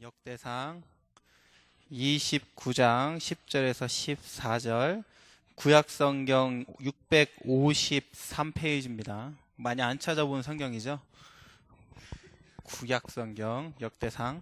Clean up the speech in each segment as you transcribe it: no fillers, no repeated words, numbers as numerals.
역대상 29장 10절에서 14절 구약성경 653페이지입니다. 많이 안 찾아본 성경이죠? 구약성경 역대상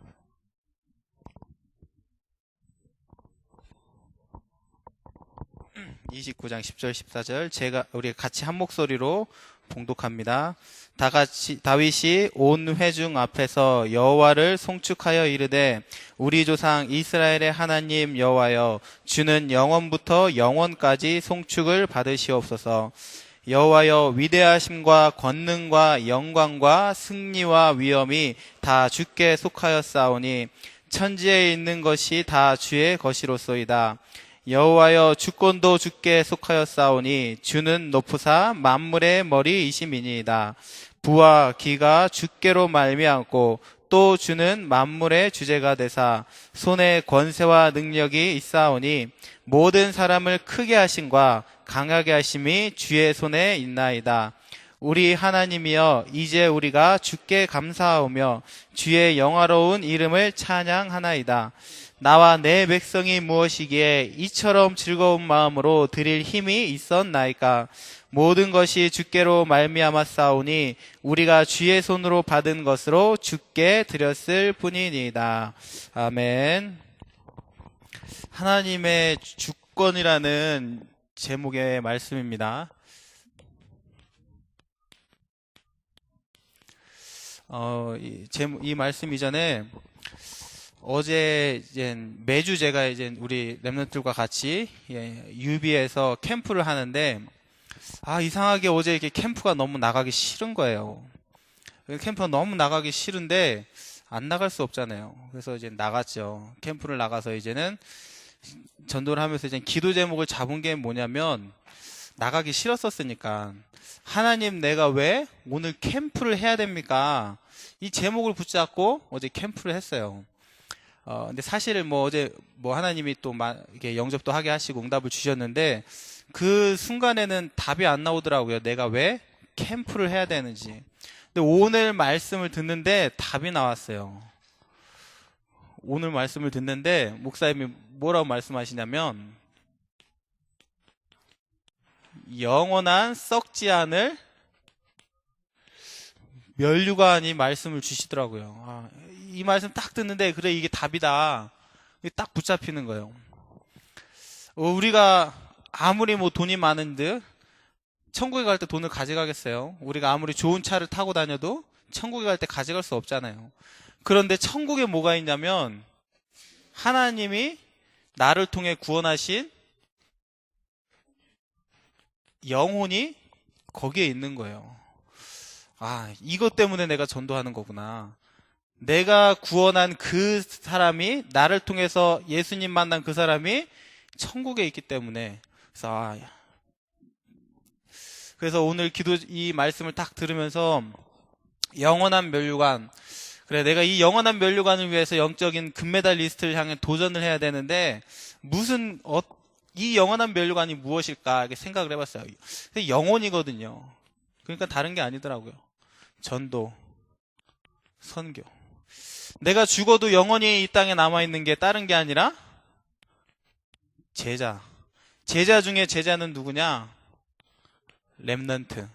29장 10절 14절 우리 같이 한 목소리로 봉독합니다. 다 같이 다윗이 온 회중 앞에서 여호와를 송축하여 이르되 우리 조상 이스라엘의 하나님 여호와여 주는 영원부터 영원까지 송축을 받으시옵소서. 여호와여 위대하심과 권능과 영광과 승리와 위엄이 다 주께 속하였사오니 천지에 있는 것이 다 주의 것이로소이다. 여호와여 주권도 주께 속하였사오니 주는 높으사 만물의 머리이심이니이다. 부와 기가 주께로 말미암고 또 주는 만물의 주제가 되사 손에 권세와 능력이 있사오니 모든 사람을 크게 하심과 강하게 하심이 주의 손에 있나이다. 우리 하나님이여 이제 우리가 주께 감사하오며 주의 영화로운 이름을 찬양하나이다. 나와 내 백성이 무엇이기에 이처럼 즐거운 마음으로 드릴 힘이 있었나이까. 모든 것이 주께로 말미암았사오니 우리가 주의 손으로 받은 것으로 주께 드렸을 뿐이니이다. 아멘. 하나님의 주권이라는 제목의 말씀입니다. 이 말씀 이전에 어제 이제 매주 제가 이제 우리 랩런트들과 같이 유비에서 캠프를 하는데 이상하게 어제 이렇게 캠프가 너무 나가기 싫은 거예요. 캠프가 너무 나가기 싫은데 안 나갈 수 없잖아요. 그래서 이제 나갔죠. 캠프를 나가서 이제는 전도를 하면서 이제 기도 제목을 잡은 게 뭐냐면 나가기 싫었었으니까 하나님 내가 왜 오늘 캠프를 해야 됩니까? 이 제목을 붙잡고 어제 캠프를 했어요. 근데 사실은 어제 하나님이 또 이렇게 영접도 하게 하시고 응답을 주셨는데 그 순간에는 답이 안 나오더라고요. 내가 왜 캠프를 해야 되는지. 근데 오늘 말씀을 듣는데 답이 나왔어요. 오늘 말씀을 듣는데 목사님이 뭐라고 말씀하시냐면 영원한 썩지 않을 면류관이 말씀을 주시더라고요. 이 말씀 딱 듣는데 그래 이게 답이다. 이게 딱 붙잡히는 거예요. 우리가 아무리 돈이 많은 듯 천국에 갈 때 돈을 가져가겠어요? 우리가 아무리 좋은 차를 타고 다녀도 천국에 갈 때 가져갈 수 없잖아요. 그런데 천국에 뭐가 있냐면 하나님이 나를 통해 구원하신 영혼이 거기에 있는 거예요. 이것 때문에 내가 전도하는 거구나. 내가 구원한 그 사람이 나를 통해서 예수님 만난 그 사람이 천국에 있기 때문에 그래서 오늘 이 말씀을 딱 들으면서 영원한 면류관 그래 내가 이 영원한 면류관을 위해서 영적인 금메달리스트를 향해 도전을 해야 되는데 이 영원한 면류관이 무엇일까 이렇게 생각을 해봤어요. 근데 영혼이거든요. 그러니까 다른 게 아니더라고요. 전도, 선교. 내가 죽어도 영원히 이 땅에 남아있는 게 다른 게 아니라 제자. 제자 중에 제자는 누구냐? 렘넌트.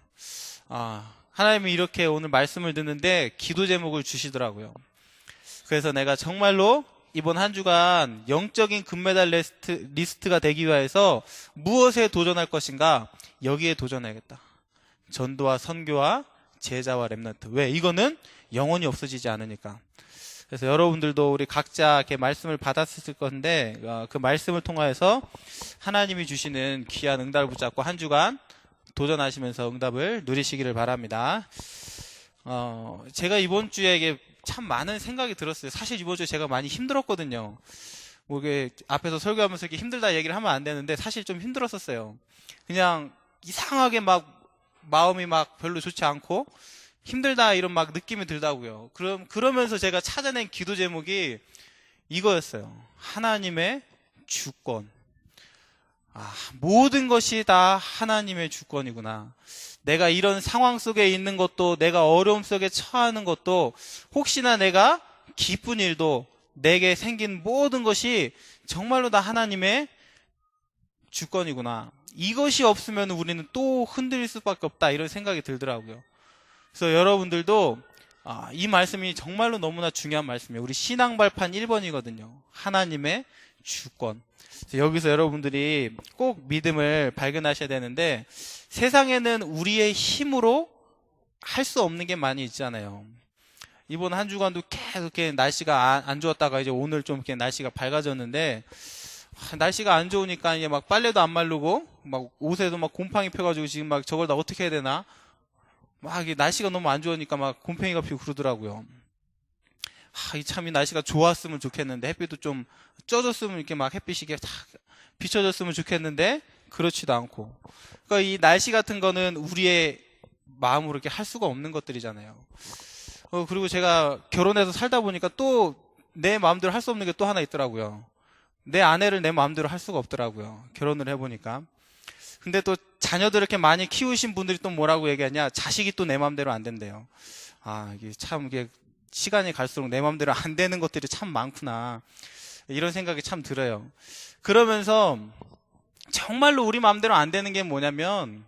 하나님이 이렇게 오늘 말씀을 듣는데 기도 제목을 주시더라고요. 그래서 내가 정말로 이번 한 주간 영적인 금메달 리스트가 되기 위해서 무엇에 도전할 것인가? 여기에 도전해야겠다. 전도와 선교와 제자와 렘넌트. 왜? 이거는 영원히 없어지지 않으니까. 그래서 여러분들도 우리 각자 이렇게 말씀을 받았을 건데 그 말씀을 통하여서 하나님이 주시는 귀한 응답을 붙잡고 한 주간 도전하시면서 응답을 누리시기를 바랍니다. 제가 이번 주에 이게 참 많은 생각이 들었어요. 사실 이번 주에 제가 많이 힘들었거든요. 이게 앞에서 설교하면서 이렇게 힘들다 얘기를 하면 안 되는데 사실 좀 힘들었었어요. 그냥 이상하게 마음이 별로 좋지 않고 힘들다 이런 느낌이 들다고요. 그러면서 제가 찾아낸 기도 제목이 이거였어요. 하나님의 주권. 모든 것이 다 하나님의 주권이구나. 내가 이런 상황 속에 있는 것도 내가 어려움 속에 처하는 것도 혹시나 내가 기쁜 일도 내게 생긴 모든 것이 정말로 다 하나님의 주권이구나. 이것이 없으면 우리는 또 흔들릴 수밖에 없다, 이런 생각이 들더라고요. 그래서 여러분들도 이 말씀이 정말로 너무나 중요한 말씀이에요. 우리 신앙 발판 1번이거든요. 하나님의 주권. 여기서 여러분들이 꼭 믿음을 발견하셔야 되는데, 세상에는 우리의 힘으로 할 수 없는 게 많이 있잖아요. 이번 한 주간도 계속 이렇게 날씨가 안 좋았다가 이제 오늘 좀 이렇게 날씨가 밝아졌는데, 날씨가 안 좋으니까 이제 막 빨래도 안 마르고 막 옷에도 막 곰팡이 펴가지고 지금 막 저걸 다 어떻게 해야 되나, 막 이게 날씨가 너무 안 좋으니까 막 곰팡이가 피고 그러더라고요. 참 이 날씨가 좋았으면 좋겠는데, 햇빛도 좀 쪄줬으면, 이렇게 막 햇빛이 이렇게 탁 비춰줬으면 좋겠는데 그렇지도 않고. 그러니까 이 날씨 같은 거는 우리의 마음으로 이렇게 할 수가 없는 것들이잖아요. 그리고 제가 결혼해서 살다 보니까 또 내 마음대로 할 수 없는 게 또 하나 있더라고요. 내 아내를 내 마음대로 할 수가 없더라고요. 결혼을 해보니까. 근데 또 자녀들 이렇게 많이 키우신 분들이 또 뭐라고 얘기하냐, 자식이 또 내 마음대로 안 된대요. 이게 참, 이게 시간이 갈수록 내 마음대로 안 되는 것들이 참 많구나, 이런 생각이 참 들어요. 그러면서 정말로 우리 마음대로 안 되는 게 뭐냐면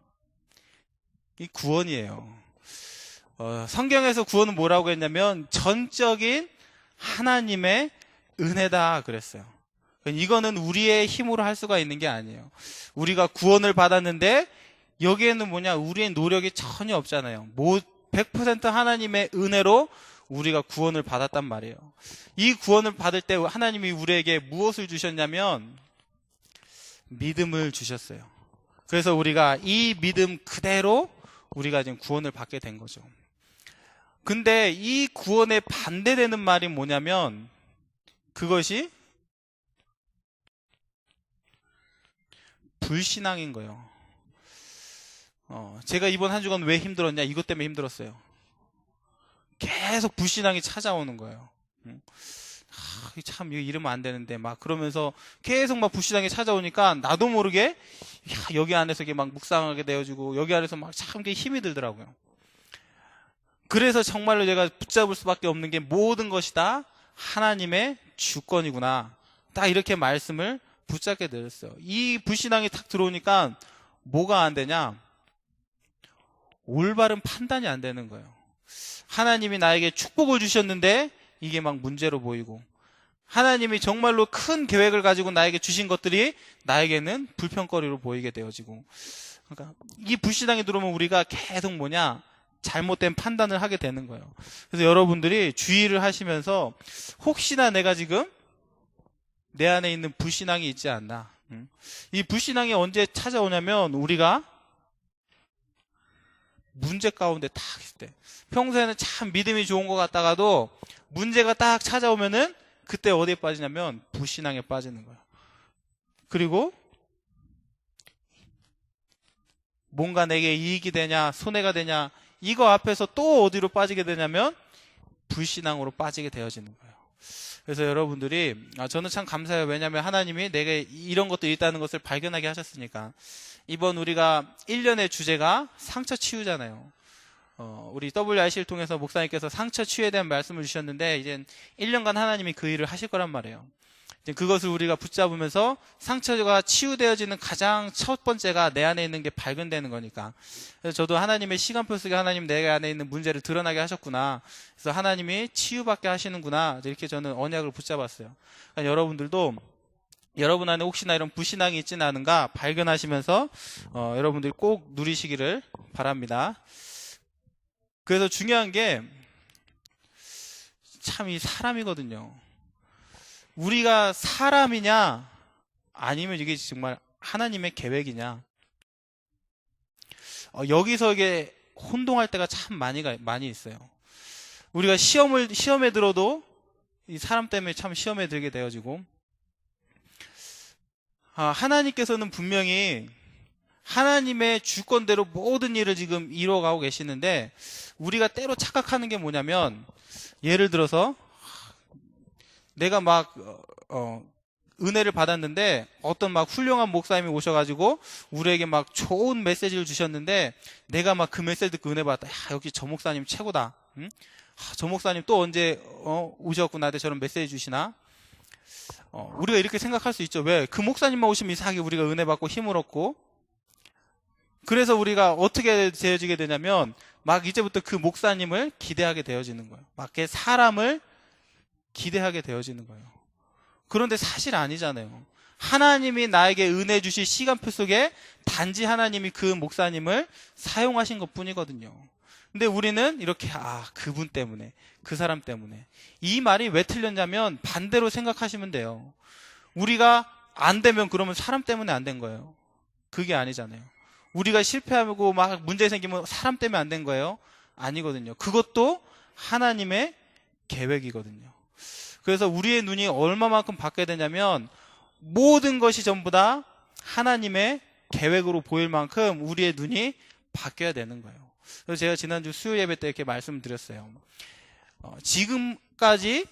이 구원이에요. 성경에서 구원은 뭐라고 했냐면 전적인 하나님의 은혜다 그랬어요. 이거는 우리의 힘으로 할 수가 있는 게 아니에요. 우리가 구원을 받았는데 여기에는 뭐냐, 우리의 노력이 전혀 없잖아요. 100% 하나님의 은혜로 우리가 구원을 받았단 말이에요. 이 구원을 받을 때 하나님이 우리에게 무엇을 주셨냐면 믿음을 주셨어요. 그래서 우리가 이 믿음 그대로 우리가 지금 구원을 받게 된 거죠. 근데 이 구원에 반대되는 말이 뭐냐면 그것이 불신앙인 거예요. 제가 이번 한 주간 왜 힘들었냐, 이것 때문에 힘들었어요. 계속 불신앙이 찾아오는 거예요. 참 이거 이러면 안 되는데 막 그러면서 계속 막 불신앙이 찾아오니까 나도 모르게 여기 안에서 이게 막 묵상하게 되어지고 여기 안에서 막 참 힘이 들더라고요. 그래서 정말로 제가 붙잡을 수밖에 없는 게 모든 것이 다 하나님의 주권이구나, 딱 이렇게 말씀을 붙잡게 되었어요. 이 불신앙이 탁 들어오니까 뭐가 안 되냐, 올바른 판단이 안 되는 거예요. 하나님이 나에게 축복을 주셨는데 이게 막 문제로 보이고, 하나님이 정말로 큰 계획을 가지고 나에게 주신 것들이 나에게는 불평거리로 보이게 되어지고, 그러니까 이 불신앙이 들어오면 우리가 계속 뭐냐, 잘못된 판단을 하게 되는 거예요. 그래서 여러분들이 주의를 하시면서 혹시나 내가 지금 내 안에 있는 불신앙이 있지 않나. 이 불신앙이 언제 찾아오냐면 우리가 문제 가운데 딱 있을 때, 평소에는 참 믿음이 좋은 것 같다가도 문제가 딱 찾아오면은 그때 어디에 빠지냐면 불신앙에 빠지는 거예요. 그리고 뭔가 내게 이익이 되냐 손해가 되냐, 이거 앞에서 또 어디로 빠지게 되냐면 불신앙으로 빠지게 되어지는 거예요. 그래서 여러분들이, 저는 참 감사해요. 왜냐하면 하나님이 내게 이런 것도 있다는 것을 발견하게 하셨으니까. 이번 우리가 1년의 주제가 상처 치유잖아요. 우리 WRC를 통해서 목사님께서 상처 치유에 대한 말씀을 주셨는데, 이제 1년간 하나님이 그 일을 하실 거란 말이에요. 이제 그것을 우리가 붙잡으면서 상처가 치유되어지는 가장 첫 번째가 내 안에 있는 게 발견되는 거니까. 그래서 저도 하나님의 시간표 속에 하나님 내 안에 있는 문제를 드러나게 하셨구나, 그래서 하나님이 치유받게 하시는구나, 이렇게 저는 언약을 붙잡았어요. 그러니까 여러분들도 여러분 안에 혹시나 이런 불신앙이 있지는 않은가 발견하시면서 여러분들이 꼭 누리시기를 바랍니다. 그래서 중요한 게 참 이 사람이거든요. 우리가 사람이냐 아니면 이게 정말 하나님의 계획이냐, 여기서 이게 혼동할 때가 참 많이 있어요. 우리가 시험에 들어도 이 사람 때문에 참 시험에 들게 되어지고, 하나님께서는 분명히 하나님의 주권대로 모든 일을 지금 이루어가고 계시는데, 우리가 때로 착각하는 게 뭐냐면, 예를 들어서 내가 막 은혜를 받았는데 어떤 막 훌륭한 목사님이 오셔가지고 우리에게 막 좋은 메시지를 주셨는데, 내가 막 그 메시지 듣고 은혜 받았다, 야, 여기 저 목사님 최고다, 응? 저 목사님 또 언제 오셔갖고 나한테 저런 메시지 주시나? 우리가 이렇게 생각할 수 있죠. 왜? 그 목사님만 오시면 이상하게 우리가 은혜 받고 힘을 얻고, 그래서 우리가 어떻게 되어지게 되냐면 막 이제부터 그 목사님을 기대하게 되어지는 거예요. 막 사람을 기대하게 되어지는 거예요. 그런데 사실 아니잖아요. 하나님이 나에게 은혜 주실 시간표 속에 단지 하나님이 그 목사님을 사용하신 것 뿐이거든요. 근데 우리는 이렇게 그분 때문에, 그 사람 때문에. 이 말이 왜 틀렸냐면 반대로 생각하시면 돼요. 우리가 안 되면 그러면 사람 때문에 안 된 거예요. 그게 아니잖아요. 우리가 실패하고 막 문제 생기면 사람 때문에 안 된 거예요? 아니거든요. 그것도 하나님의 계획이거든요. 그래서 우리의 눈이 얼마만큼 바뀌어야 되냐면 모든 것이 전부 다 하나님의 계획으로 보일 만큼 우리의 눈이 바뀌어야 되는 거예요. 그래서 제가 지난주 수요 예배 때 이렇게 말씀드렸어요. 지금까지,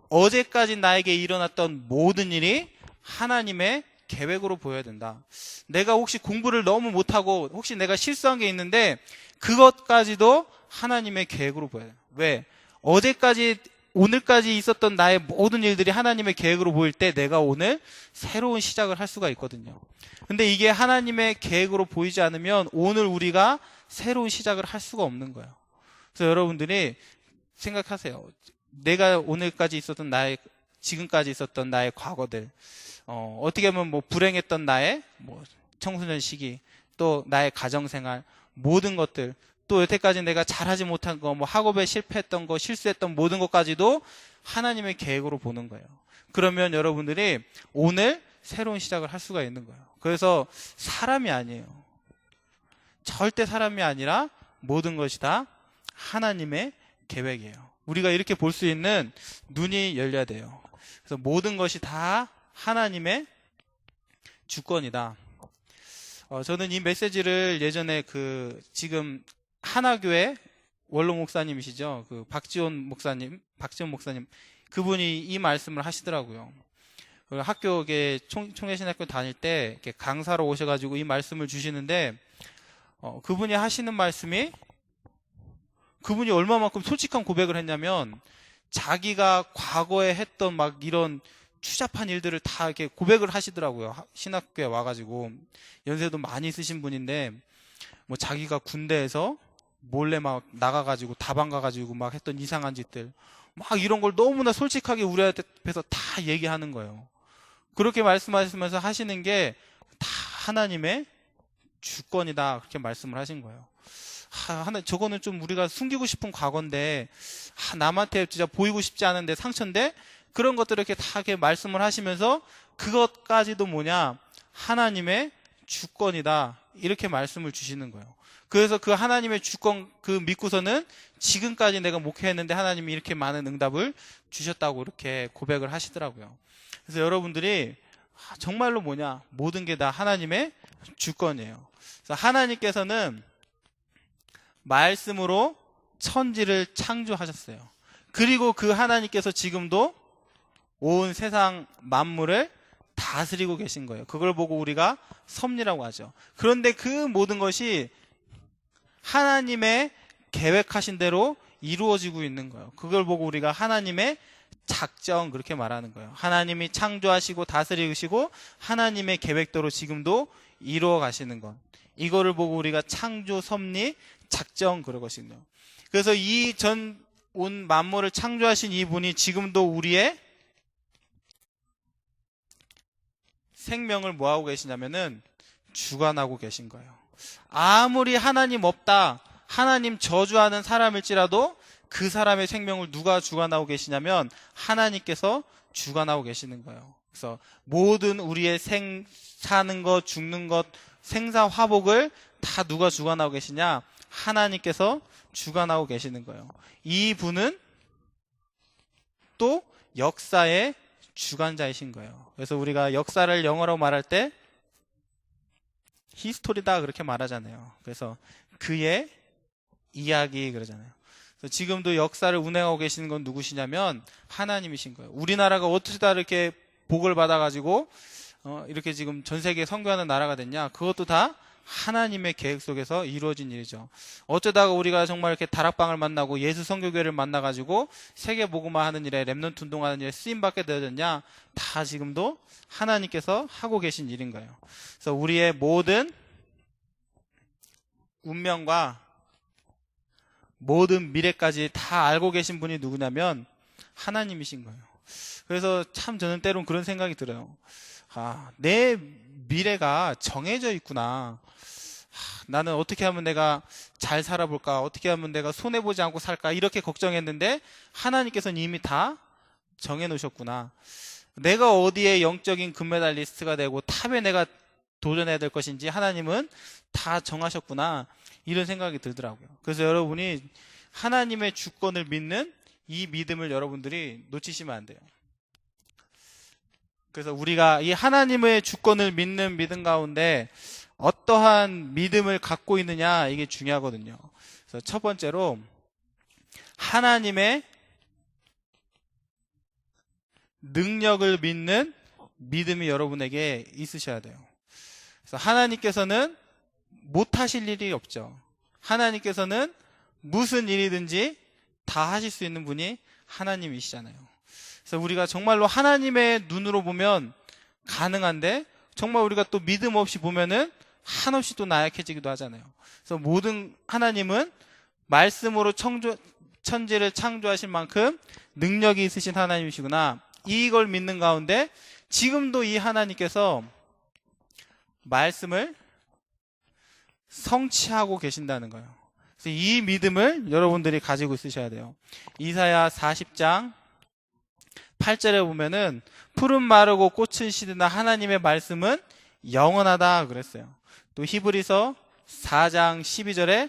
어제까지 나에게 일어났던 모든 일이 하나님의 계획으로 보여야 된다. 내가 혹시 공부를 너무 못하고 혹시 내가 실수한 게 있는데 그것까지도 하나님의 계획으로 보여야 된다. 왜? 어제까지, 오늘까지 있었던 나의 모든 일들이 하나님의 계획으로 보일 때 내가 오늘 새로운 시작을 할 수가 있거든요. 근데 이게 하나님의 계획으로 보이지 않으면 오늘 우리가 새로운 시작을 할 수가 없는 거예요. 그래서 여러분들이 생각하세요. 내가 오늘까지 있었던 지금까지 있었던 나의 과거들, 어떻게 보면 불행했던 나의 청소년 시기, 또 나의 가정생활, 모든 것들, 또 여태까지 내가 잘하지 못한 거, 학업에 실패했던 거, 실수했던 모든 것까지도 하나님의 계획으로 보는 거예요. 그러면 여러분들이 오늘 새로운 시작을 할 수가 있는 거예요. 그래서 사람이 아니에요. 절대 사람이 아니라 모든 것이 다 하나님의 계획이에요. 우리가 이렇게 볼 수 있는 눈이 열려야 돼요. 그래서 모든 것이 다 하나님의 주권이다. 저는 이 메시지를 예전에 지금 하나교회 원로 목사님이시죠. 박지원 목사님, 그분이 이 말씀을 하시더라고요. 학교에 총회신학교 다닐 때 이렇게 강사로 오셔가지고 이 말씀을 주시는데, 그분이 하시는 말씀이, 그분이 얼마만큼 솔직한 고백을 했냐면 자기가 과거에 했던 이런 추잡한 일들을 다 이렇게 고백을 하시더라고요. 신학교에 와가지고. 연세도 많이 있으신 분인데 자기가 군대에서 몰래 나가가지고 다방 가가지고 했던 이상한 짓들, 이런 걸 너무나 솔직하게 우리 앞에서 다 얘기하는 거예요. 그렇게 말씀하시면서 하시는 게 다 하나님의 주권이다, 그렇게 말씀을 하신 거예요. 저거는 좀 우리가 숨기고 싶은 과거인데, 남한테 진짜 보이고 싶지 않은데 상처인데, 그런 것들을 이렇게 다 이렇게 말씀을 하시면서 그것까지도 하나님의 주권이다, 이렇게 말씀을 주시는 거예요. 그래서 그 하나님의 주권 믿고서는 지금까지 내가 목회했는데 하나님이 이렇게 많은 응답을 주셨다고 이렇게 고백을 하시더라고요. 그래서 여러분들이 정말로 모든 게 다 하나님의 주권이에요. 그래서 하나님께서는 말씀으로 천지를 창조하셨어요. 그리고 그 하나님께서 지금도 온 세상 만물을 다스리고 계신 거예요. 그걸 보고 우리가 섭리라고 하죠. 그런데 그 모든 것이 하나님의 계획하신 대로 이루어지고 있는 거예요. 그걸 보고 우리가 하나님의 작정, 그렇게 말하는 거예요. 하나님이 창조하시고 다스리시고 하나님의 계획대로 지금도 이루어 가시는 것, 이거를 보고 우리가 창조, 섭리, 작정, 그러거든요. 그래서 이 전 온 만물을 창조하신 이분이 지금도 우리의 생명을 뭐하고 계시냐면은 주관하고 계신 거예요. 아무리 하나님 없다, 하나님 저주하는 사람일지라도 그 사람의 생명을 누가 주관하고 계시냐면 하나님께서 주관하고 계시는 거예요. 그래서 모든 우리의 사는 것, 죽는 것, 생사화복을 다 누가 주관하고 계시냐? 하나님께서 주관하고 계시는 거예요. 이 분은 또 역사의 주관자이신 거예요. 그래서 우리가 역사를 영어로 말할 때 히스토리다, 그렇게 말하잖아요. 그래서 그의 이야기 그러잖아요. 그래서 지금도 역사를 운행하고 계시는 건 누구시냐면 하나님이신 거예요. 우리나라가 어떻게 다 이렇게 복을 받아가지고 이렇게 지금 전 세계에 선교하는 나라가 됐냐? 그것도 다 하나님의 계획 속에서 이루어진 일이죠. 어쩌다가 우리가 정말 이렇게 다락방을 만나고 예수 선교교회를 만나가지고 세계 복음화 하는 일에, 렘넌트 운동하는 일에 쓰임받게 되어졌냐? 다 지금도 하나님께서 하고 계신 일인 거예요. 그래서 우리의 모든 운명과 모든 미래까지 다 알고 계신 분이 누구냐면 하나님이신 거예요. 그래서 참 저는 때론 그런 생각이 들어요. 내 미래가 정해져 있구나. 나는 어떻게 하면 내가 잘 살아볼까? 어떻게 하면 내가 손해보지 않고 살까? 이렇게 걱정했는데 하나님께서는 이미 다 정해놓으셨구나. 내가 어디에 영적인 금메달리스트가 되고 탑에 내가 도전해야 될 것인지 하나님은 다 정하셨구나. 이런 생각이 들더라고요. 그래서 여러분이 하나님의 주권을 믿는 이 믿음을 여러분들이 놓치시면 안 돼요. 그래서 우리가 이 하나님의 주권을 믿는 믿음 가운데 어떠한 믿음을 갖고 있느냐, 이게 중요하거든요. 그래서 첫 번째로 하나님의 능력을 믿는 믿음이 여러분에게 있으셔야 돼요. 그래서 하나님께서는 못하실 일이 없죠. 하나님께서는 무슨 일이든지 다 하실 수 있는 분이 하나님이시잖아요. 그래서 우리가 정말로 하나님의 눈으로 보면 가능한데 정말 우리가 또 믿음 없이 보면은 한없이 또 나약해지기도 하잖아요. 그래서 모든 하나님은 말씀으로 천지를 창조하실 만큼 능력이 있으신 하나님이시구나. 이걸 믿는 가운데 지금도 이 하나님께서 말씀을 성취하고 계신다는 거예요. 그래서 이 믿음을 여러분들이 가지고 있으셔야 돼요. 이사야 40장 8절에 보면은 푸른 마르고 꽃은 시드나 하나님의 말씀은 영원하다 그랬어요. 또 히브리서 4장 12절에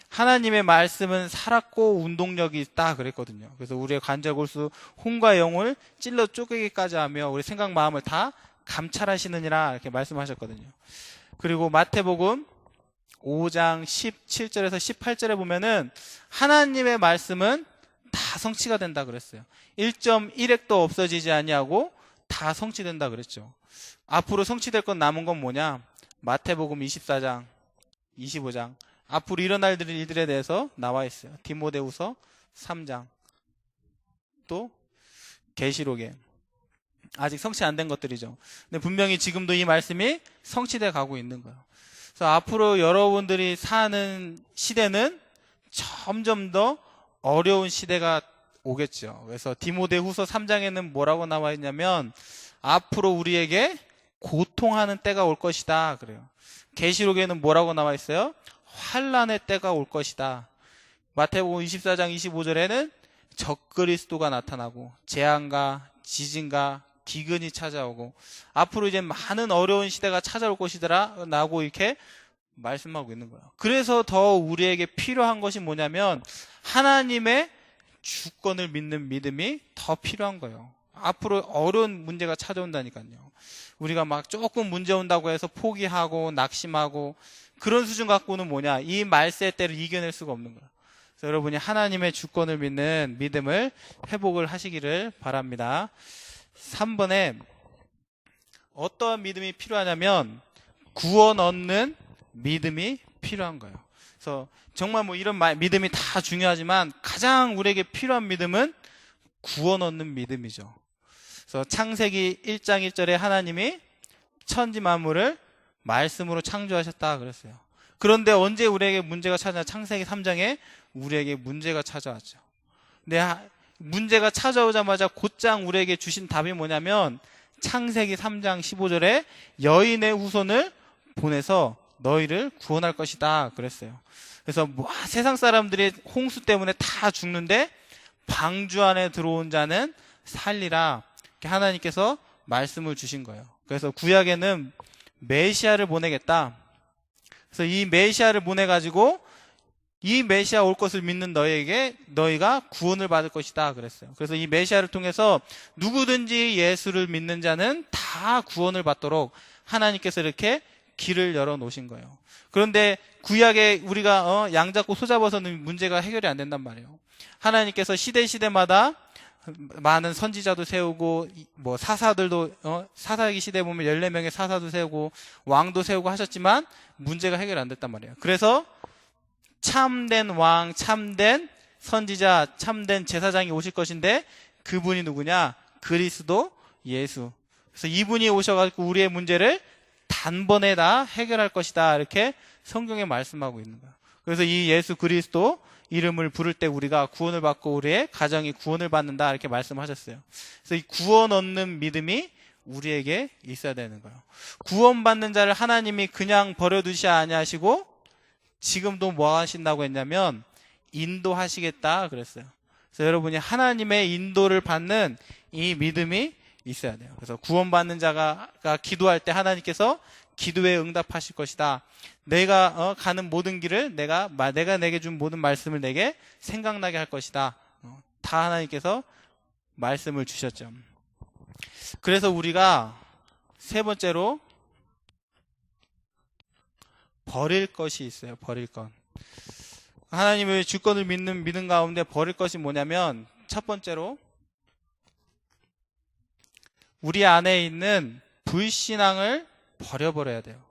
하나님의 말씀은 살았고 운동력이 있다 그랬거든요. 그래서 우리의 관절 골수 혼과 영을 찔러 쪼개기까지 하며 우리 생각 마음을 다 감찰하시느니라 이렇게 말씀하셨거든요. 그리고 마태복음 5장 17절에서 18절에 보면은 하나님의 말씀은 다 성취가 된다 그랬어요. 1.1획도 없어지지 아니하고 다 성취된다 그랬죠. 앞으로 성취될 건 남은 건 뭐냐? 마태복음 24장, 25장. 앞으로 일어날 일들에 대해서 나와 있어요. 디모데후서 3장. 또 계시록에 아직 성취 안 된 것들이죠. 근데 분명히 지금도 이 말씀이 성취돼 가고 있는 거예요. 그래서 앞으로 여러분들이 사는 시대는 점점 더 어려운 시대가 오겠죠. 그래서 디모데후서 3장에는 뭐라고 나와 있냐면 앞으로 우리에게 고통하는 때가 올 것이다 그래요. 계시록에는 뭐라고 나와 있어요? 환난의 때가 올 것이다. 마태복음 24장 25절에는 적그리스도가 나타나고 재앙과 지진과 기근이 찾아오고 앞으로 이제 많은 어려운 시대가 찾아올 것이더라 라고 이렇게 말씀하고 있는 거예요. 그래서 더 우리에게 필요한 것이 뭐냐면 하나님의 주권을 믿는 믿음이 더 필요한 거예요. 앞으로 어려운 문제가 찾아온다니까요. 우리가 막 조금 문제 온다고 해서 포기하고 낙심하고 그런 수준 갖고는 뭐냐, 이 말세의 때를 이겨낼 수가 없는 거예요. 그래서 여러분이 하나님의 주권을 믿는 믿음을 회복을 하시기를 바랍니다. 3번에 어떠한 믿음이 필요하냐면 구원 얻는 믿음이 필요한 거예요. 그래서 정말 뭐 이런 믿음이 다 중요하지만 가장 우리에게 필요한 믿음은 구원 얻는 믿음이죠. 그래서 창세기 1장 1절에 하나님이 천지 만물을 말씀으로 창조하셨다 그랬어요. 그런데 언제 우리에게 문제가 찾아나? 창세기 3장에 우리에게 문제가 찾아왔죠. 근데 문제가 찾아오자마자 곧장 우리에게 주신 답이 뭐냐면 창세기 3장 15절에 여인의 후손을 보내서 너희를 구원할 것이다 그랬어요. 그래서 세상 사람들이 홍수 때문에 다 죽는데 방주 안에 들어온 자는 살리라. 하나님께서 말씀을 주신 거예요. 그래서 구약에는 메시아를 보내겠다. 그래서 이 메시아를 보내가지고 이 메시아 올 것을 믿는 너희가 구원을 받을 것이다 그랬어요. 그래서 이 메시아를 통해서 누구든지 예수를 믿는 자는 다 구원을 받도록 하나님께서 이렇게 길을 열어 놓으신 거예요. 그런데 구약에 우리가 양 잡고 소 잡아서는 문제가 해결이 안 된단 말이에요. 하나님께서 시대마다 많은 선지자도 세우고 뭐 사사들도 사사기 시대에 보면 14명의 사사도 세우고 왕도 세우고 하셨지만 문제가 해결 안 됐단 말이에요. 그래서 참된 왕, 참된 선지자, 참된 제사장이 오실 것인데 그분이 누구냐? 그리스도 예수. 그래서 이분이 오셔가지고 우리의 문제를 단번에 다 해결할 것이다. 이렇게 성경에 말씀하고 있는 거예요. 그래서 이 예수 그리스도 이름을 부를 때 우리가 구원을 받고 우리의 가정이 구원을 받는다. 이렇게 말씀하셨어요. 그래서 이 구원 얻는 믿음이 우리에게 있어야 되는 거예요. 구원받는 자를 하나님이 그냥 버려두시 아니하시고 지금도 뭐 하신다고 했냐면 인도하시겠다 그랬어요. 그래서 여러분이 하나님의 인도를 받는 이 믿음이 있어야 돼요. 그래서 구원받는 자가 기도할 때 하나님께서 기도에 응답하실 것이다. 내가 가는 모든 길을 내가 내게 준 모든 말씀을 내게 생각나게 할 것이다. 다 하나님께서 말씀을 주셨죠. 그래서 우리가 세 번째로 버릴 것이 있어요. 버릴 것. 하나님의 주권을 믿는 믿음 가운데 버릴 것이 뭐냐면 첫 번째로 우리 안에 있는 불신앙을 버려버려야 돼요.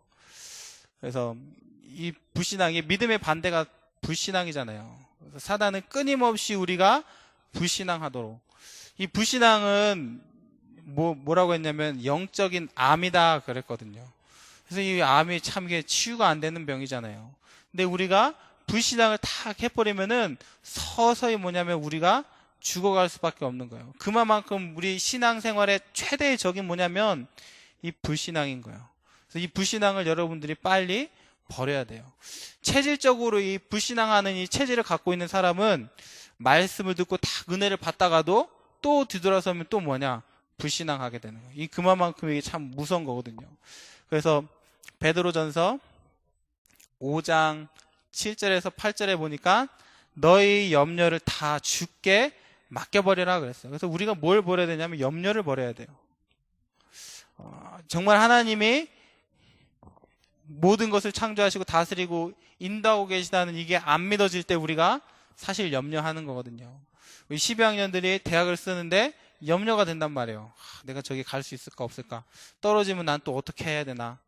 그래서 이 불신앙이 믿음의 반대가 불신앙이잖아요. 그래서 사단은 끊임없이 우리가 불신앙하도록. 이 불신앙은 뭐라고 했냐면 영적인 암이다 그랬거든요. 그래서 이 암이 참 이게 치유가 안 되는 병이잖아요. 근데 우리가 불신앙을 다 해버리면은 서서히 뭐냐면 우리가 죽어갈 수밖에 없는 거예요. 그만큼 우리 신앙생활의 최대의 적이 뭐냐면 이 불신앙인 거예요. 그래서 이 불신앙을 여러분들이 빨리 버려야 돼요. 체질적으로 이 불신앙하는 이 체질을 갖고 있는 사람은 말씀을 듣고 다 은혜를 받다가도 또 뒤돌아서면 또 뭐냐? 불신앙하게 되는 거예요. 이 그만큼 이게 참 무서운 거거든요. 그래서 베드로전서 5장 7절에서 8절에 보니까 너희 염려를 다 주께 맡겨버리라 그랬어요. 그래서 우리가 뭘 버려야 되냐면 염려를 버려야 돼요. 정말 하나님이 모든 것을 창조하시고 다스리고 인도하고 계시다는 이게 안 믿어질 때 우리가 사실 염려하는 거거든요. 우리 12학년들이 대학을 쓰는데 염려가 된단 말이에요. 내가 저기 갈 수 있을까 없을까? 떨어지면 난 또 어떻게 해야 되나?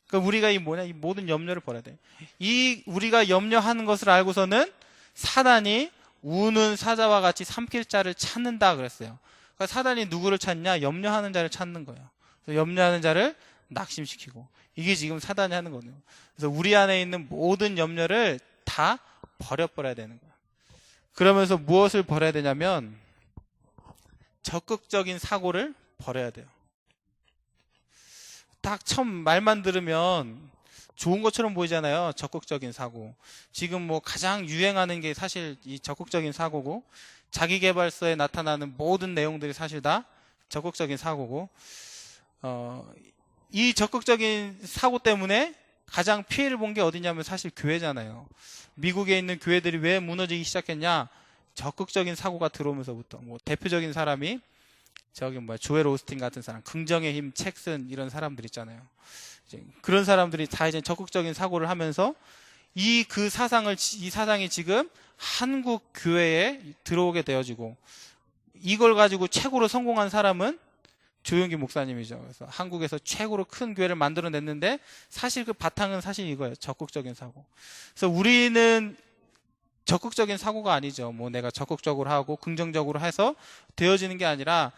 그러니까 우리가 이 모든 염려를 버려야 돼. 이 우리가 염려하는 것을 알고서는 사단이 우는 사자와 같이 삼킬 자를 찾는다 그랬어요. 그러니까 사단이 누구를 찾냐? 염려하는 자를 찾는 거예요. 그래서 염려하는 자를 낙심시키고 이게 지금 사단이 하는 거예요. 그래서 우리 안에 있는 모든 염려를 다 버려야 되는 거예요. 그러면서 무엇을 버려야 되냐면 적극적인 사고를 버려야 돼요. 딱 처음 말만 들으면 좋은 것처럼 보이잖아요. 적극적인 사고. 지금 뭐 가장 유행하는 게 사실 이 적극적인 사고고 자기계발서에 나타나는 모든 내용들이 사실 다 적극적인 사고고 이 적극적인 사고 때문에 가장 피해를 본 게 어디냐면 사실 교회잖아요. 미국에 있는 교회들이 왜 무너지기 시작했냐? 적극적인 사고가 들어오면서부터. 뭐 대표적인 사람이 조엘 오스틴 같은 사람, 긍정의 힘, 책슨 이런 사람들 있잖아요. 이제 그런 사람들이 다 이제 적극적인 사고를 하면서 이 사상이 지금 한국 교회에 들어오게 되어지고 이걸 가지고 최고로 성공한 사람은 조용기 목사님이죠. 그래서 한국에서 최고로 큰 교회를 만들어냈는데 사실 그 바탕은 사실 이거예요. 적극적인 사고. 그래서 우리는 적극적인 사고가 아니죠. 뭐 내가 적극적으로 하고 긍정적으로 해서 되어지는 게 아니라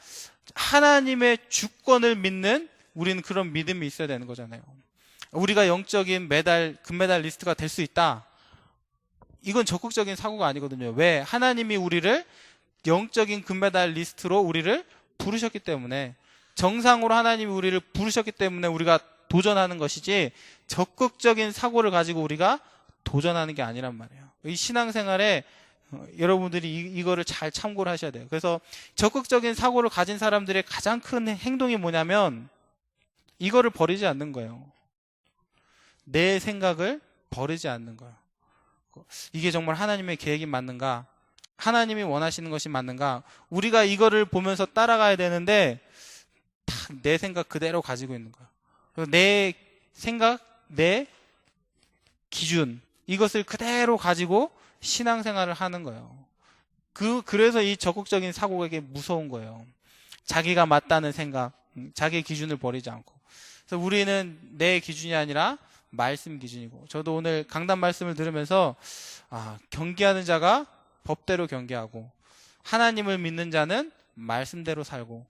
하나님의 주권을 믿는 우리는 그런 믿음이 있어야 되는 거잖아요. 우리가 영적인 금메달 리스트가 될 수 있다. 이건 적극적인 사고가 아니거든요. 왜? 하나님이 우리를 영적인 금메달 리스트로 우리를 부르셨기 때문에 정상으로 하나님이 우리를 부르셨기 때문에 우리가 도전하는 것이지 적극적인 사고를 가지고 우리가 도전하는 게 아니란 말이에요. 이 신앙생활에 여러분들이 이거를 잘 참고를 하셔야 돼요. 그래서 적극적인 사고를 가진 사람들의 가장 큰 행동이 뭐냐면 이거를 버리지 않는 거예요. 내 생각을 버리지 않는 거예요. 이게 정말 하나님의 계획이 맞는가? 하나님이 원하시는 것이 맞는가? 우리가 이거를 보면서 따라가야 되는데 다 내 생각 그대로 가지고 있는 거예요. 그래서 내 생각, 내 기준 이것을 그대로 가지고 신앙생활을 하는 거예요. 그래서 이 적극적인 사고가 이게 무서운 거예요. 자기가 맞다는 생각, 자기의 기준을 버리지 않고. 그래서 우리는 내 기준이 아니라 말씀 기준이고, 저도 오늘 강단 말씀을 들으면서 경계하는 자가 법대로 경계하고 하나님을 믿는 자는 말씀대로 살고,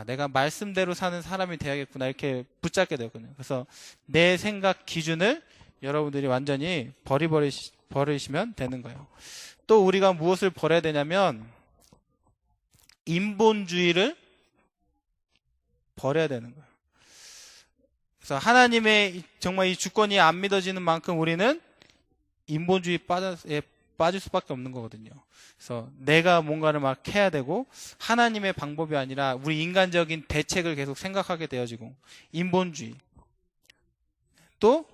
내가 말씀대로 사는 사람이 돼야겠구나, 이렇게 붙잡게 되거든요. 그래서 내 생각 기준을 여러분들이 완전히 버리시면 되는 거예요. 또 우리가 무엇을 버려야 되냐면 인본주의를 버려야 되는 거예요. 그래서 하나님의 정말 이 주권이 안 믿어지는 만큼 우리는 인본주의에 빠질 수밖에 없는 거거든요. 그래서 내가 뭔가를 막 해야 되고 하나님의 방법이 아니라 우리 인간적인 대책을 계속 생각하게 되어지고, 인본주의. 또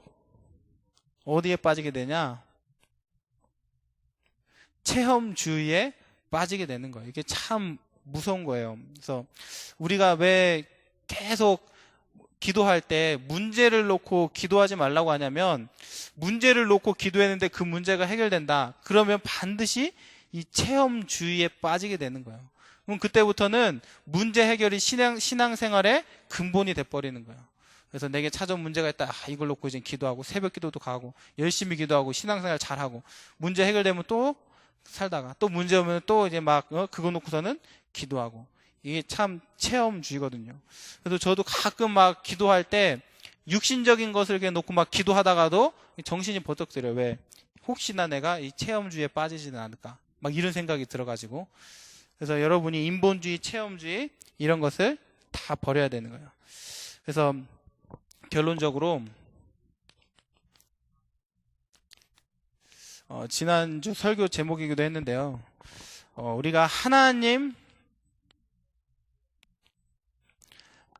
어디에 빠지게 되냐? 체험주의에 빠지게 되는 거예요. 이게 참 무서운 거예요. 그래서 우리가 왜 계속 기도할 때 문제를 놓고 기도하지 말라고 하냐면, 문제를 놓고 기도했는데 그 문제가 해결된다. 그러면 반드시 이 체험주의에 빠지게 되는 거예요. 그럼 그때부터는 문제 해결이 신앙생활의 근본이 돼버리는 거예요. 그래서 내게 찾아온 문제가 있다. 이걸 놓고 이제 기도하고 새벽 기도도 가고 열심히 기도하고 신앙생활 잘하고, 문제 해결되면 또 살다가 또 문제 오면 또 이제 막 그거 놓고서는 기도하고, 이게 참 체험주의거든요. 그래서 저도 가끔 막 기도할 때 육신적인 것을 이렇게 놓고 막 기도하다가도 정신이 버쩍 들어요. 왜? 혹시나 내가 이 체험주의에 빠지지는 않을까, 막 이런 생각이 들어가지고. 그래서 여러분이 인본주의, 체험주의 이런 것을 다 버려야 되는 거예요. 그래서 결론적으로 지난주 설교 제목이기도 했는데요. 우리가 하나님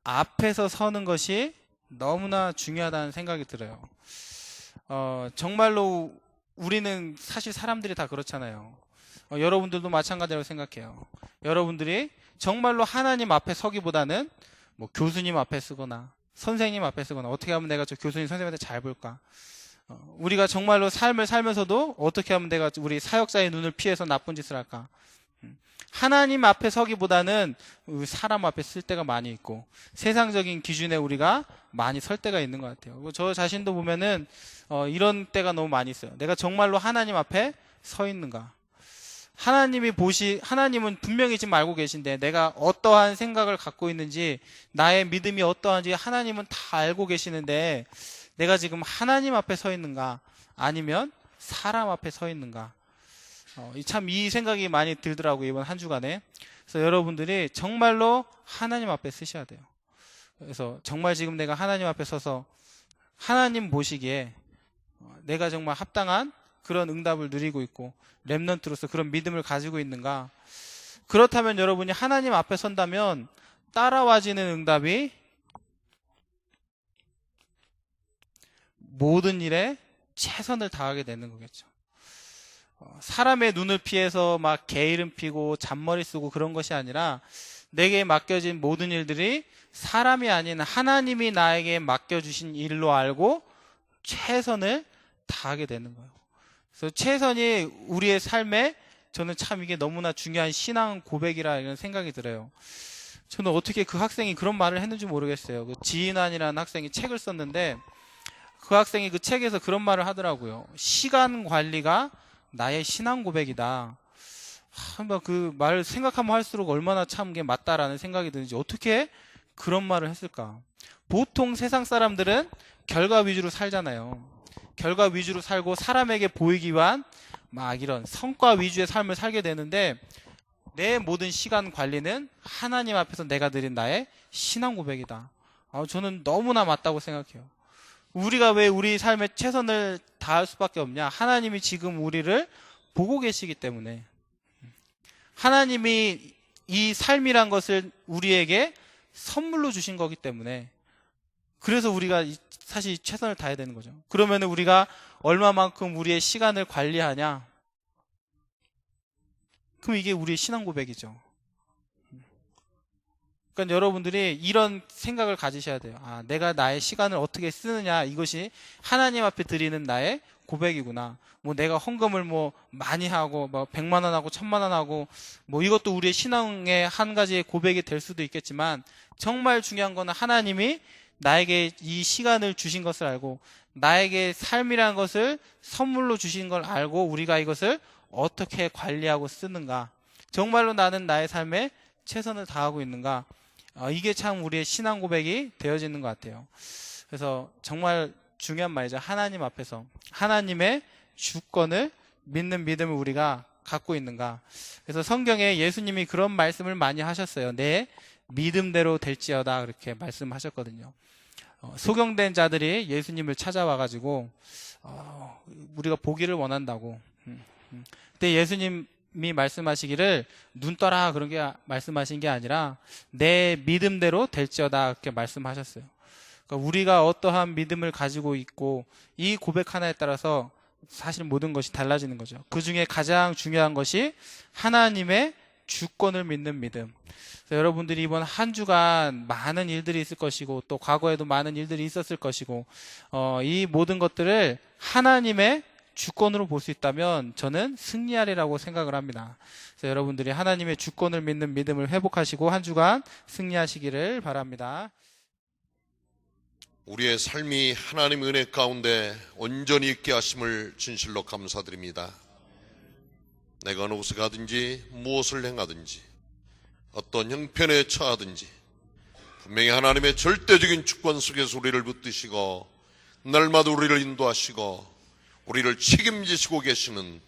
앞에서 서는 것이 너무나 중요하다는 생각이 들어요. 정말로 우리는 사실 사람들이 다 그렇잖아요. 여러분들도 마찬가지라고 생각해요. 여러분들이 정말로 하나님 앞에 서기보다는 뭐 교수님 앞에 쓰거나 선생님 앞에 쓰거나, 어떻게 하면 내가 저 교수님 선생님한테 잘 볼까, 우리가 정말로 삶을 살면서도 어떻게 하면 내가 우리 사역자의 눈을 피해서 나쁜 짓을 할까, 하나님 앞에 서기보다는 사람 앞에 쓸 때가 많이 있고 세상적인 기준에 우리가 많이 설 때가 있는 것 같아요. 저 자신도 보면은 이런 때가 너무 많이 있어요. 내가 정말로 하나님 앞에 서 있는가. 하나님은 분명히 지금 알고 계신데 내가 어떠한 생각을 갖고 있는지, 나의 믿음이 어떠한지 하나님은 다 알고 계시는데 내가 지금 하나님 앞에 서 있는가, 아니면 사람 앞에 서 있는가. 참 이 생각이 많이 들더라고요, 이번 한 주간에. 그래서 여러분들이 정말로 하나님 앞에 서셔야 돼요. 그래서 정말 지금 내가 하나님 앞에 서서 하나님 보시기에 내가 정말 합당한 그런 응답을 누리고 있고 렘넌트로서 그런 믿음을 가지고 있는가. 그렇다면 여러분이 하나님 앞에 선다면 따라와지는 응답이 모든 일에 최선을 다하게 되는 거겠죠. 사람의 눈을 피해서 막 게으름 피고 잔머리 쓰고 그런 것이 아니라, 내게 맡겨진 모든 일들이 사람이 아닌 하나님이 나에게 맡겨주신 일로 알고 최선을 다하게 되는 거예요. 그래서 최선이 우리의 삶에, 저는 참 이게 너무나 중요한 신앙 고백이라 이런 생각이 들어요. 저는 어떻게 그 학생이 그런 말을 했는지 모르겠어요. 그 지인환이라는 학생이 책을 썼는데 그 학생이 그 책에서 그런 말을 하더라고요. 시간 관리가 나의 신앙 고백이다. 한번 그 말을 생각하면 할수록 얼마나 참 게 맞다라는 생각이 드는지, 어떻게 그런 말을 했을까. 보통 세상 사람들은 결과 위주로 살잖아요. 결과 위주로 살고 사람에게 보이기 위한 막 이런 성과 위주의 삶을 살게 되는데, 내 모든 시간 관리는 하나님 앞에서 내가 드린 나의 신앙 고백이다. 저는 너무나 맞다고 생각해요. 우리가 왜 우리 삶에 최선을 다할 수밖에 없냐? 하나님이 지금 우리를 보고 계시기 때문에. 하나님이 이 삶이란 것을 우리에게 선물로 주신 거기 때문에, 그래서 우리가 사실 최선을 다해야 되는 거죠. 그러면 우리가 얼마만큼 우리의 시간을 관리하냐? 그럼 이게 우리의 신앙 고백이죠. 그러니까 여러분들이 이런 생각을 가지셔야 돼요. 내가 나의 시간을 어떻게 쓰느냐, 이것이 하나님 앞에 드리는 나의 고백이구나. 뭐 내가 헌금을 뭐 많이 하고 뭐 100만 원 하고 1000만 원 하고 뭐 이것도 우리의 신앙의 한 가지의 고백이 될 수도 있겠지만, 정말 중요한 거는 하나님이 나에게 이 시간을 주신 것을 알고 나에게 삶이라는 것을 선물로 주신 걸 알고 우리가 이것을 어떻게 관리하고 쓰는가, 정말로 나는 나의 삶에 최선을 다하고 있는가, 이게 참 우리의 신앙 고백이 되어지는 것 같아요. 그래서 정말 중요한 말이죠. 하나님 앞에서 하나님의 주권을 믿는 믿음을 우리가 갖고 있는가. 그래서 성경에 예수님이 그런 말씀을 많이 하셨어요. 내 믿음대로 될지어다, 그렇게 말씀하셨거든요. 소경된 자들이 예수님을 찾아와가지고 우리가 보기를 원한다고. 그때 예수님이 말씀하시기를 눈 떠라 그런 게 말씀하신 게 아니라 내 믿음대로 될지어다, 그렇게 말씀하셨어요. 그러니까 우리가 어떠한 믿음을 가지고 있고 이 고백 하나에 따라서 사실 모든 것이 달라지는 거죠. 그 중에 가장 중요한 것이 하나님의 주권을 믿는 믿음. 여러분들이 이번 한 주간 많은 일들이 있을 것이고 또 과거에도 많은 일들이 있었을 것이고 이 모든 것들을 하나님의 주권으로 볼 수 있다면 저는 승리하리라고 생각을 합니다. 그래서 여러분들이 하나님의 주권을 믿는 믿음을 회복하시고 한 주간 승리하시기를 바랍니다. 우리의 삶이 하나님 은혜 가운데 온전히 있게 하심을 진실로 감사드립니다. 내가 어느 곳에 가든지 무엇을 행하든지 어떤 형편에 처하든지 분명히 하나님의 절대적인 주권 속에서 우리를 붙드시고 날마다 우리를 인도하시고 우리를 책임지시고 계시는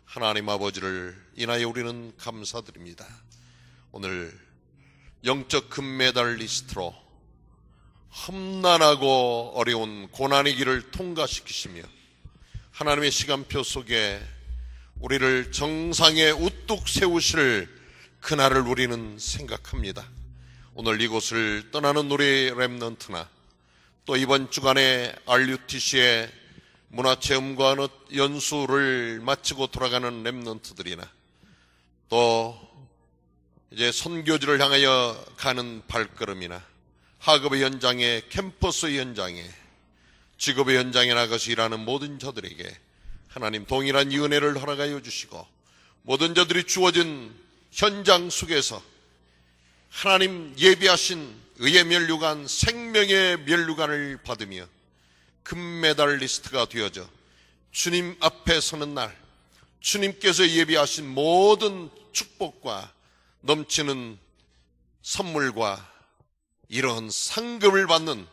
하나님 아버지를 인하여 우리는 감사드립니다. 오늘 영적 금메달리스트로 험난하고 어려운 고난의 길을 통과시키시며 하나님의 시간표 속에 우리를 정상에 우뚝 세우실 그날을 우리는 생각합니다. 오늘 이곳을 떠나는 우리 렘넌트나 또 이번 주간에 RUTC의 문화체험과 연수를 마치고 돌아가는 렘넌트들이나 또 이제 선교지를 향하여 가는 발걸음이나 학업의 현장에, 캠퍼스의 현장에, 직업의 현장에 나가서 일하는 모든 저들에게 하나님 동일한 이 은혜를 허락하여 주시고 모든 저들이 주어진 현장 속에서 하나님 예비하신 의의 면류관, 생명의 면류관을 받으며 금메달리스트가 되어져 주님 앞에 서는 날 주님께서 예비하신 모든 축복과 넘치는 선물과 이런 상급을 받는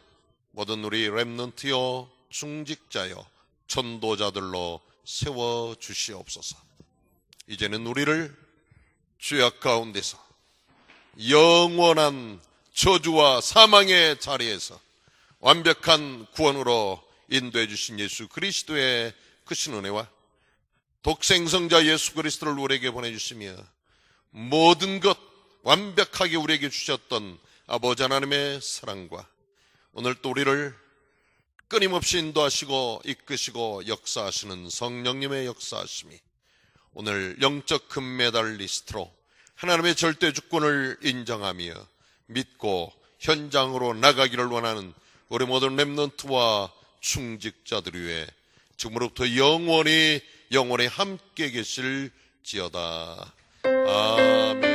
모든 우리 렘넌트여 중직자여 전도자들로 세워주시옵소서. 이제는 우리를 죄악 가운데서 영원한 저주와 사망의 자리에서 완벽한 구원으로 인도해 주신 예수 그리스도의 크신 은혜와 독생성자 예수 그리스도를 우리에게 보내주시며 모든 것 완벽하게 우리에게 주셨던 아버지 하나님의 사랑과 오늘 또 우리를 끊임없이 인도하시고 이끄시고 역사하시는 성령님의 역사하심이 오늘 영적 금메달리스트로 하나님의 절대 주권을 인정하며 믿고 현장으로 나가기를 원하는 우리 모든 렘넌트와 충직자들 위해 지금으로부터 영원히 함께 계실지어다. 아멘.